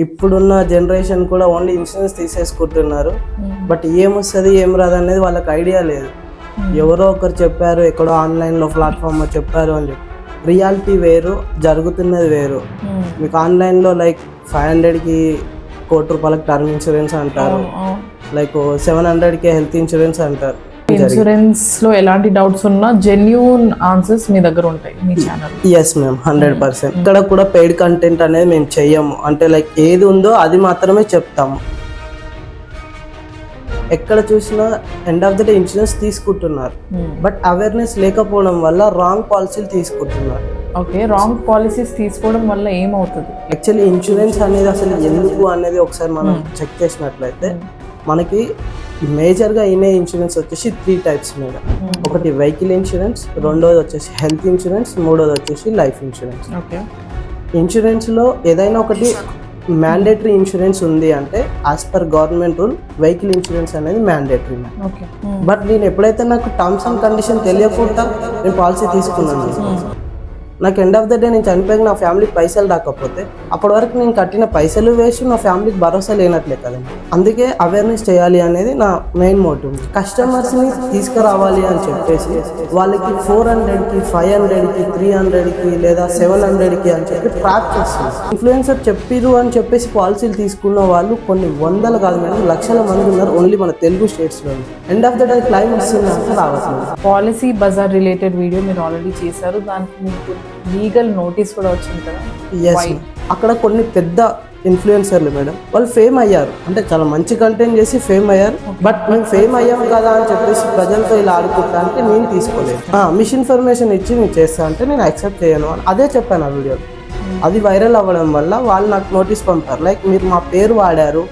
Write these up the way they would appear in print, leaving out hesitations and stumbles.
ఇప్పుడున్న జనరేషన్ కూడా only insurance తీసేసుకుంటున్నారు. But ఏమొస్తుంది ఏం రాదు అనేది వాళ్ళకి ఐడియా లేదు. ఎవరో ఒకరు చెప్పారు, ఎక్కడో ఆన్లైన్లో ప్లాట్ఫామ్లో చెప్పారు అని చెప్పి. రియాలిటీ వేరు, జరుగుతున్నది వేరు. మీకు ఆన్లైన్లో లైక్ 500కి ₹1,00,00,000 టర్మ్ ఇన్సూరెన్స్ అంటారు, లైక్ 700కే హెల్త్ ఇన్సూరెన్స్ అంటారు. ఇన్సూరెన్స్ లో ఎలాంటి డౌట్స్ ఉన్నా జెన్యూన్ ఆన్సర్స్ మీ దగ్గర ఉంటాయి మీ ఛానల్. Yes ma'am, 100%. ఇక్కడ కూడా పెయిడ్ కంటెంట్ అనేది మేము చెయ్యము. అంటే లైక్ ఏది ఉందో అది మాత్రమే చెప్తాము. ఎక్కడ చూసినా end of the day insurance తీసుకుంటున్నారు, బట్ అవేర్నెస్ లేకపోవడం వల్ల రాంగ్ పాలసీలు తీసుకుంటున్నారు. ఓకే, రాంగ్ పాలసీస్ తీసుకోవడం వల్ల ఏమవుతుంది? యాక్చువల్లీ ఇన్సూరెన్స్ అనేది అసలు ఎందుకు అనేది ఒకసారి మనం చెక్ చేసినట్లయితే మనకి మేజర్గా అయిన ఇన్సూరెన్స్ వచ్చేసి 3 టైప్స్ మేడం. ఒకటి వెహికల్ ఇన్సూరెన్స్, రెండోది వచ్చేసి హెల్త్ ఇన్సూరెన్స్, మూడోది వచ్చేసి లైఫ్ ఇన్సూరెన్స్. ఓకే, ఇన్సూరెన్స్లో ఏదైనా ఒకటి మ్యాండేటరీ ఇన్సూరెన్స్ ఉంది అంటే as per government rule vehicle insurance అనేది మ్యాండేటరీ. బట్ నేను ఎప్పుడైతే నాకు టర్మ్స్ అండ్ కండిషన్ తెలియకుండా నేను పాలసీ తీసుకున్నాను, నాకు ఎండ్ ఆఫ్ ద డే నేను చనిపోయాక నా ఫ్యామిలీకి పైసలు రాకపోతే అప్పటి వరకు నేను కట్టిన పైసలు వేస్ట్, నా ఫ్యామిలీకి భరోసా లేనట్లే కదండి. అందుకే అవేర్నెస్ చేయాలి అనేది నా మెయిన్ మోటివ్. కస్టమర్స్ని తీసుకురావాలి అని చెప్పేసి వాళ్ళకి 400కి 500కి 300కి లేదా 700కి అని చెప్పి ట్రాప్ చేస్తుంది. ఇన్ఫ్లుయెన్సర్ చెప్పిరు అని చెప్పేసి పాలసీలు తీసుకున్న వాళ్ళు కొన్ని వందలు కాదు మేడం, లక్షల మంది ఉన్నారు ఓన్లీ మన తెలుగు స్టేట్స్లో. End of the day claim వస్తుంది రావట్లేదు. పాలసీ బజార్ రిలేటెడ్ వీడియో మీరు ఆల్రెడీ చేశారు, దానికి మీకు లీగల్ నోటీస్ కూడా వచ్చింది కదా? అక్కడ కొన్ని పెద్ద ఇన్ఫ్లుయెన్సర్లు మేడం వాళ్ళు ఫేమ్ అయ్యారు, అంటే చాలా మంచి కంటెంట్ చేసి ఫేమ్ అయ్యారు. బట్ మేము ఫేమ్ అయ్యాం కదా అని చెప్పేసి ప్రజలతో ఇలా ఆడుకుంటా అంటే నేను తీసుకోలేదు. మిస్ ఇన్ఫర్మేషన్ ఇచ్చి నేను చేస్తా అంటే నేను యాక్సెప్ట్ చేయను అని అదే చెప్పాను ఆ వీడియోలో. అది వైరల్ అవ్వడం వల్ల వాళ్ళు నాకు నోటీస్ పంపారు, లైక్ మీరు మా పేరు వాడారు,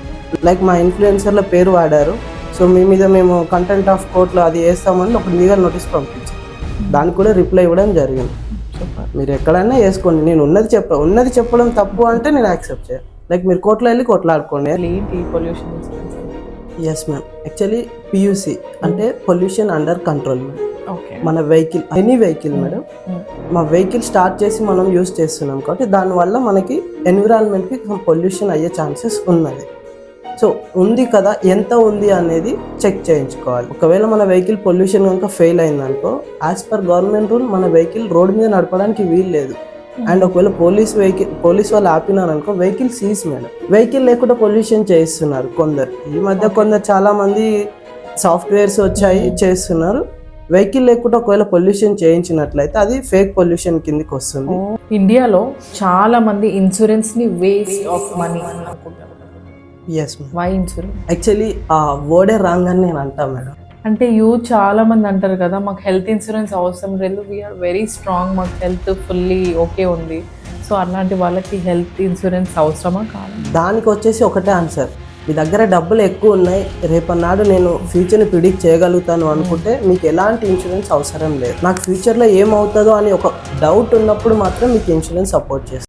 లైక్ మా ఇన్ఫ్లుయెన్సర్ల పేరు వాడారు, సో మీ మీద మేము కంటెంట్ ఆఫ్ కోర్టులో అది వేస్తామని ఒక లీగల్ నోటీస్ పంపించాం. దానికి కూడా రిప్లై ఇవ్వడం జరిగింది. మీరు ఎక్కడైనా వేసుకోండి, నేను ఉన్నది చెప్పడం తప్పు అంటే నేను యాక్సెప్ట్ చేయాలి. లైక్ మీరు కోర్టులో వెళ్ళి కొట్లాడుకోండి. Pollution insurance? Yes ma'am, actually PUC అంటే పొల్యూషన్ అండర్ కంట్రోల్ మేడం. మన వెహికల్ ఎనీ వెహికల్ మేడం, మా వెహికల్ స్టార్ట్ చేసి మనం యూజ్ చేస్తున్నాం కాబట్టి దానివల్ల మనకి ఎన్విరాన్మెంట్కి పొల్యూషన్ అయ్యే ఛాన్సెస్ ఉన్నది. సో ఉంది కదా, ఎంత ఉంది అనేది చెక్ చేయించుకోవాలి. ఒకవేళ మన వెహికల్ పొల్యూషన్ కనుక ఫెయిల్ అయిందనుకో యాజ్ పర్ గవర్నమెంట్ రూల్ మన వెహికల్ రోడ్ మీద నడపడానికి వీలు లేదు. అండ్ ఒకవేళ పోలీస్ వాళ్ళు ఆపినారనుకో వెహికల్ సీజ్ మేడం. వెహికల్ లేకుండా పొల్యూషన్ చేయిస్తున్నారు కొందరు. ఈ మధ్య కొందరు చాలా మంది సాఫ్ట్వేర్స్ వచ్చాయి చేస్తున్నారు. వెహికల్ లేకుండా ఒకవేళ పొల్యూషన్ చేయించినట్లయితే అది ఫేక్ పొల్యూషన్ కిందకి వస్తుంది. ఇండియాలో చాలా మంది ఇన్సూరెన్స్ ని వేస్ట్ ఆఫ్ మనీ అనుకుంటారు. Yes ma'am. Why insurance? Actually ఆ వర్డే రాంగ్ అని నేను అంటాను మేడం. అంటే చాలా మంది అంటారు కదా మాకు హెల్త్ ఇన్సూరెన్స్ అవసరం లేదు, వీఆర్ వెరీ స్ట్రాంగ్, మాకు హెల్త్ ఫుల్లీ ఓకే ఉంది. సో అలాంటి వాళ్ళకి హెల్త్ ఇన్సూరెన్స్ అవసరమా కాదు? దానికి వచ్చేసి ఒకటే ఆన్సర్, మీ దగ్గర డబ్బులు ఎక్కువ ఉన్నాయి, రేపన్నాడు నేను ఫ్యూచర్ని ప్రిడిక్ట్ చేయగలుగుతాను అనుకుంటే మీకు ఎలాంటి ఇన్సూరెన్స్ అవసరం లేదు. నాకు ఫ్యూచర్లో ఏమవుతుందో అని ఒక డౌట్ ఉన్నప్పుడు మాత్రం మీకు ఇన్సూరెన్స్ సపోర్ట్ చేస్తుంది.